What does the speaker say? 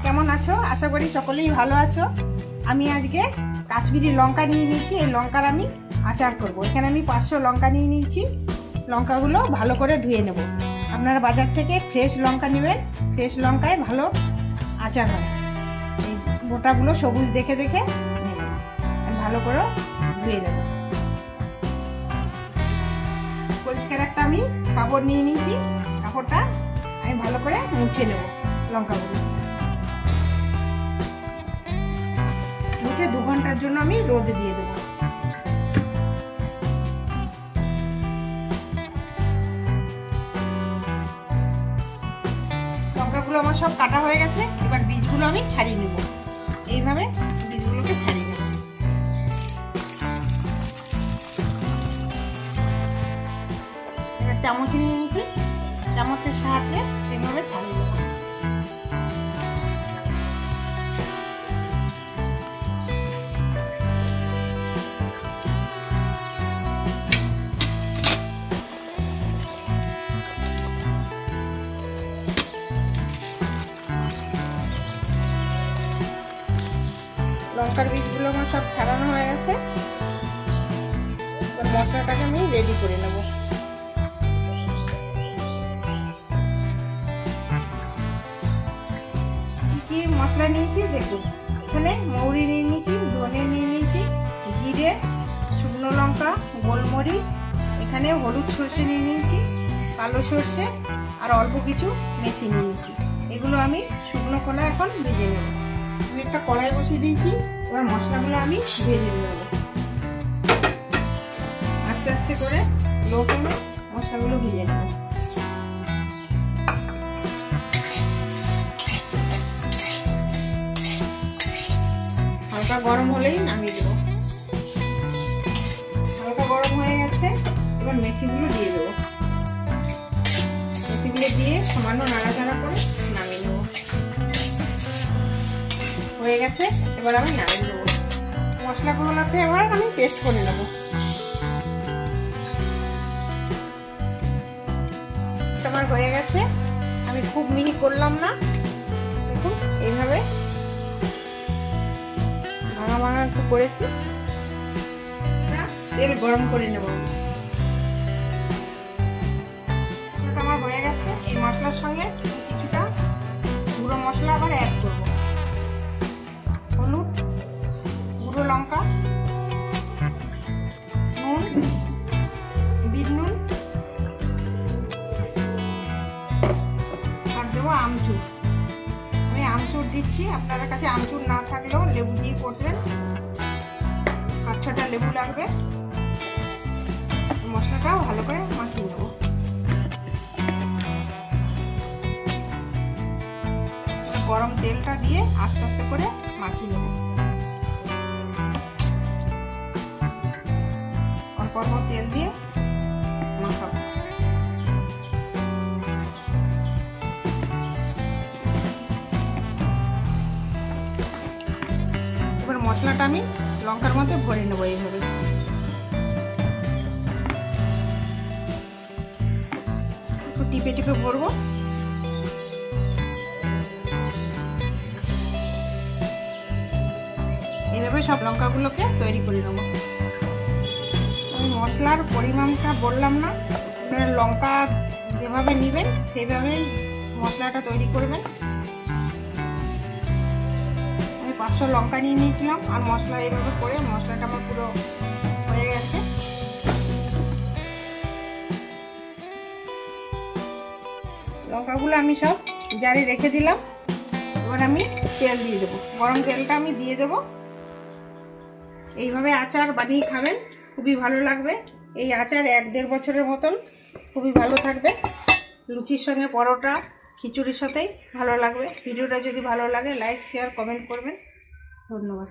কেমন আছো? আশা করি সকলেই ভালো আছো। আমি আজকে কাশ্মীরি লঙ্কা নিয়ে নিয়েছি। এই লঙ্কার আমি আচার করব। এখানে আমি 500 লঙ্কা নিয়ে নিয়েছি। লঙ্কাগুলো ভালো করে ধুয়ে নেব। আপনারা বাজার থেকে ফ্রেশ লঙ্কা নেবেন। ফ্রেশ লঙ্কায় ভালো আচার হয়। এই গোটাগুলো সবুজ দেখে দেখে নেবেন। ভালো করে ধুয়ে নেব। পরিষ্কার একটা আমি কাপড় নিয়ে নিয়েছি। কাপড়টা আমি ভালো করে মুছে নেব। লঙ্কাগুলো মুছে 2 ঘন্টার জন্য আমি রোদে দিয়ে দেবো। লঙ্কাগুলো আমার সব কাটা হয়ে গেছে। এবার বীজগুলো আমি ছাড়িয়ে নেব। এইভাবে বীজগুলোকে ছাড়িয়ে নেব। এবার চামচ নিয়ে নিয়েছি। চামচের সাহায্যে এইভাবে ছাড়িয়ে নেব। লঙ্কার বীজগুলো আমার সব ছাড়ানো হয়ে গেছে। মশলাটাকে আমি রেডি করে নেব। কি মশলা নিয়েছি দেখুন। এখানে মৌরি নিয়ে নিয়েছি, ধনে নিয়ে নিয়েছি, জিরে, শুকনো লঙ্কা, গোলমরিচ, এখানে হলুদ সর্ষে নিয়ে নিয়েছি, কালো সর্ষে আর অল্প কিছু মেথি নিয়ে নিয়েছি। এগুলো আমি শুকনো খোলা এখন ভেজে নেব। আমি একটা কড়াই বসিয়ে দিয়েছি। এবার মশলাগুলো আমি ভেজে নেব। আস্তে আস্তে করে লো করে মশলাগুলো ভেজে নেব। হালকা গরম হলেই নামিয়ে দেবো। হালকা গরম হয়ে গেছে। এবার মেথিগুলো দিয়ে দেবো। মেথিগুলো দিয়ে সামান্য নাড়াচাড়া করে নামিয়ে নেবো। হয়ে গেছে। এবার আমি নামিয়ে নেবো। মশলাগুলোতে এবার আমি পেস্ট করে নেবো। আমার হয়ে গেছে। আমি খুব মিহি করলাম না। দেখুন এইভাবে ভাঙা ভাঙা একটু করেছি। তেল গরম করে নেব। আমার হয়ে গেছে। এই মশলার সঙ্গে কিছুটা গুঁড়ো মশলা আবার অ্যাড করব। হলুদ, গুঁড়ো লঙ্কা, নুন, বিট নুন আর দেবো আমচুর। আমি আমচুর দিচ্ছি। আপনাদের কাছে আমচুর না থাকলেও লেবু দিয়ে করবেন। 5-6টা লেবু লাগবে। মশলাটাও ভালো করে মাখিয়ে নেব। গরম তেলটা দিয়ে আস্তে আস্তে করে মাখিয়ে নেব। অল্প অল্প তেল দিয়ে মাখাবো। এবার মশলাটা আমি লঙ্কার মধ্যে ভরে নেবো। এইভাবে একটু টিপে টিপে ভরবো। এইভাবে সব লঙ্কাগুলোকে তৈরি করে নেবো। আমি মশলার পরিমাণটা বললাম না। আপনারা লঙ্কা যেভাবে নেবেন সেইভাবেই মশলাটা তৈরি করবেন। আমি 500 লঙ্কা নিয়ে নিয়েছিলাম। আর মশলা এইভাবে করে মশলাটা আমার পুরো হয়ে গেছে। লঙ্কাগুলো আমি সব জারে রেখে দিলাম। এবার আমি তেল দিয়ে দেবো। গরম তেলটা আমি দিয়ে দেবো। এইভাবে আচার বানিয়ে খাবেন, খুবই ভালো লাগবে। এই আচার 1-1.5 বছরের মতন খুবই ভালো থাকবে। লুচির সঙ্গে, পরোটা, খিচুড়ির সাথেই ভালো লাগবে। ভিডিওটা যদি ভালো লাগে লাইক, শেয়ার, কমেন্ট করবেন। ধন্যবাদ।